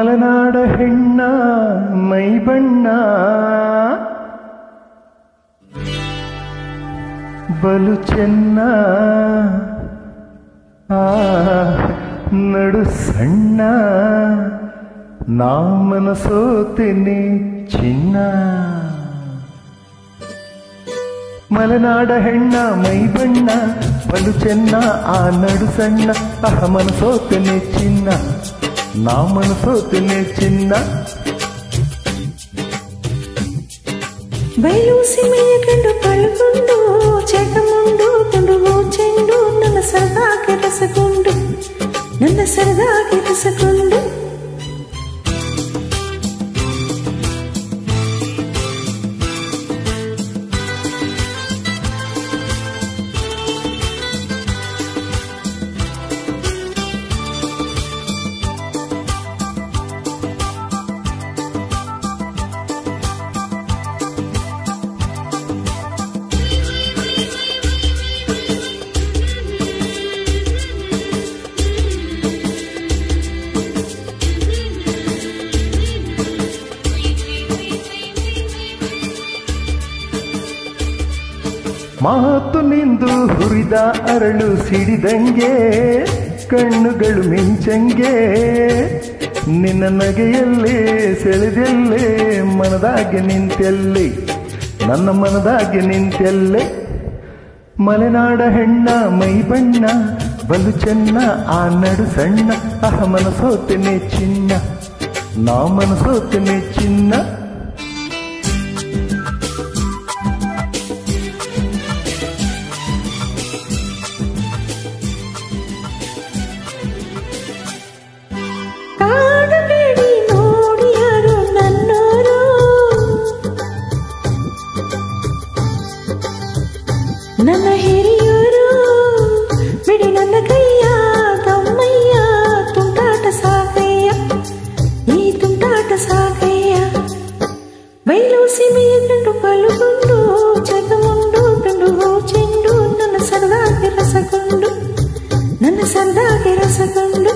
ಮಲೆನಾಡ ಹೆಣ್ಣ ಮೈ ಬಣ್ಣ ಬಲು ಚೆನ್ನ ನಡು ಸಣ್ಣ ನಾ ಮನಸೋತೀನಿ ಚಿನ್ನ ಮಲೆನಾಡ ಹೆಣ್ಣ ಮೈ ಬಣ್ಣ ಬಲು ಚೆನ್ನ ನಡು ಸಣ್ಣ ಮನಸೋತೀನಿ ಚಿನ್ನ ನಾ ಮನಸೋತೀನಿ ಚಿನ್ನ ಬಯಲು ಸೀಮೆಯ ಕಂಡು ಕಳ್ಕೊಂಡು ಚೇತಮುಂಡು ತುಂಡು ಚೆಂಡು ನನ್ನ ಸರದಾಗಿ ರಸಗೊಂಡು ನನ್ನ ಸರದಾಗಿ ರಸಗೊಂಡು ಮಾತು ನಿಂದು ಹುರಿದ ಅರಳು ಸಿಡಿದಂಗೆ ಕಣ್ಣುಗಳು ಮಿಂಚಂಗೆ ನಿನ್ನ ನಗೆಯಲ್ಲೇ ಸೆಳೆದೆಲ್ಲೇ ಮನದಾಗೆ ನಿಂತೆಲ್ಲೇ ನನ್ನ ನಮ್ಮನದಾಗೆ ನಿಂತೆಲ್ಲೆ ಮಲೆನಾಡ ಹೆಣ್ಣ ಮೈ ಬಣ್ಣ ಬಲು ಚೆನ್ನ ನಡು ಸಣ್ಣ ಮನಸೋತನೆ ಚಿನ್ನ ನಾ ಮನಸೋತನೆ ಚಿನ್ನ ನನ್ನ ಹಿರಿಯರು ಬಿಡಿ ನನ್ನ ಕೈಯ ತಮ್ಮಯ್ಯ ತುಂಟಾಟ ಸಾಕಯ್ಯ ಈ ತುಂಟಾಟ ಸಾಕಯ್ಯ ಬಯಲು ಸೀಮೆಯ ಕಂಡು ಕಳುಕೊಂಡು ಚಗಮುಂಡು ತುಂಡು ಚೆಂಡು ನನ್ನ ಸರದಾಗಿ ರಸಗೊಂಡು ನನ್ನ ಸರದಾಗಿ ರಸಗೊಂಡು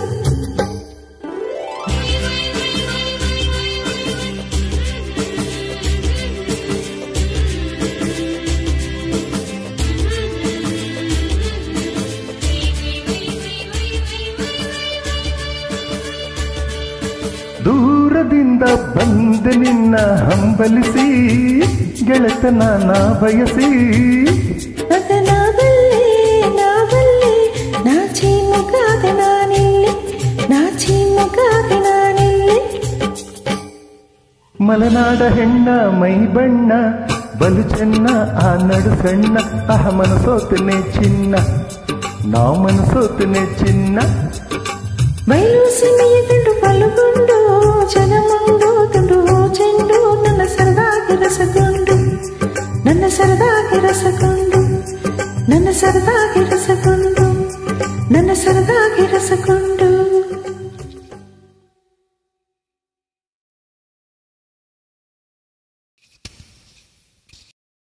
ದೂರದಿಂದ ಬಂದ ನಿನ್ನ ಹಂಬಲಿಸಿ ಗೆಳತನ ನಾ ಬಯಸಿ ನಾಚಿ ಮುಗಾದೆ ನಾನಿಲ್ಲಿ ಮಲೆನಾಡ ಹೆಣ್ಣ ಮೈ ಬಣ್ಣ ಬಲು ಚೆನ್ನ ನಡು ಸಣ್ಣ ಮನಸೋತನೆ ಚಿನ್ನ ನಾ ಮನಸೋತನೆ ಚಿನ್ನ ಬಯಲು ಸೀಮೆಯ ಕಂಡು ಕಳುಕೊಂಡು ಜಗಮುಂಡು ತುಂಡು ಚೆಂಡು ನನ್ನ ಸರದಾಗಿ ರಸಗೊಂಡು ನನ್ನ ಸರದಾಗಿ ರಸಗೊಂಡು ನನ್ನ ಸರದಾಗಿ ರಸಗೊಂಡು ನನ್ನ ಸರದಾಗಿ ರಸಗೊಂಡು